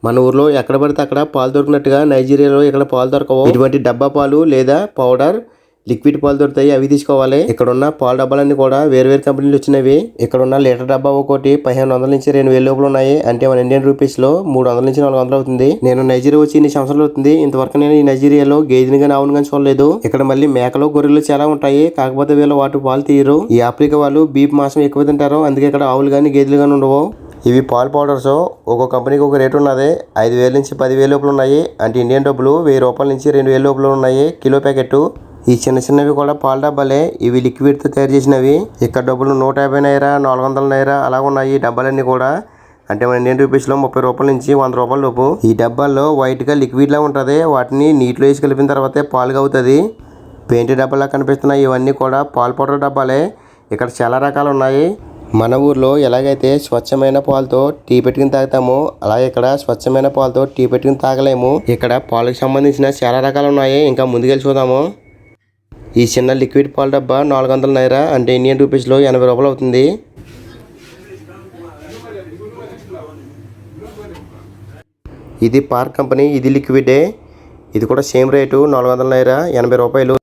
మన ఊర్లో ఎక్కడ పడితే అక్కడ పాలు దొరికినట్టుగా నైజీరియాలో ఇక్కడ పాలు దొరకవు. ఇటువంటి డబ్బా పాలు లేదా పౌడర్ లిక్విడ్ పాలు దొరుకుతాయి, అవి తీసుకోవాలి. ఇక్కడ ఉన్న పాల డబ్బాలన్నీ కూడా వేరు వేరు కంపెనీలు వచ్చినవి. ఇక్కడ ఉన్న లీటర్ డబ్బా ఒకటి 1500 నుంచి 2000 లోపల ఉన్నాయి. అంటే మన ఇండియన్ రూపీస్ లో 300 నుంచి 400 అవుతుంది. నేను నైజీరియా వచ్చి ఇన్ని సంవత్సరాలు అవుతుంది. ఇంతవరకు నేను ఈ నైజీరియాలో గేదెని గానీ ఆవును గానీ చూడలేదు. ఇక్కడ మళ్ళీ మేకలు గొర్రెలు చాలా ఉంటాయి. కాకపోతే వీళ్ళు వాటి పాలు తీయరు. ఈ ఆఫ్రికా వాళ్ళు బీఫ్ మాంసం ఎక్కువ తింటారు. అందుకే ఇక్కడ ఆవులు గానీ గేదెలు గానీ ఉండవు. ఇవి పాల్ పౌడర్స్ ఒక్కో కంపెనీకి ఒక రేటు ఉన్నది. 5000 నుంచి 10,000 లోపల ఉన్నాయి. అంటే ఇండియన్ డబ్బులు 1000 రూపాయల నుంచి 2000 లోపల ఉన్నాయి కిలో ప్యాకెట్. ఈ చిన్న చిన్నవి కూడా పాల డబ్బాలే. ఇవి లిక్విడ్ తో తయారు చేసినవి. ఇక్కడ డబ్బులు 150 నైరా 400 నైరా అలా ఉన్నాయి ఈ డబ్బాలన్నీ కూడా. అంటే మన ఇండియన్ రూపీస్ లో 30 రూపాయల నుంచి 100 రూపాయల లోపు. ఈ డబ్బాల్లో వైట్ గా లిక్విడ్ లా ఉంటది. వాటిని నీటిలో వేసి కలిపిన తర్వాతే పాలుగా అవుతుంది. పెయింట్ డబ్బాలా కనిపిస్తున్నాయి. ఇవన్నీ కూడా పాల పౌడర్ డబ్బాలే. ఇక్కడ చాలా రకాలు ఉన్నాయి. మన ఊర్లో ఎలాగైతే స్వచ్ఛమైన పాలతో టీ పెట్టుకుని తాగుతామో అలాగే ఇక్కడ స్వచ్ఛమైన పాలతో టీ పెట్టుకుని తాగలేము. ఇక్కడ పాలకు సంబంధించిన చాలా రకాలు ఉన్నాయి. ఇంకా ముందుకెళ్ళి చూద్దాము. ఈ చిన్న లిక్విడ్ పాల డబ్బా 400 నైరా అంటే ఇండియన్ రూపీస్ లో 80 రూపాయలు అవుతుంది. ఇది పార్క్ కంపెనీ. ఇది లిక్విడే. ఇది కూడా సేమ్ రేటు 400 నైరా 80 రూపాయలు.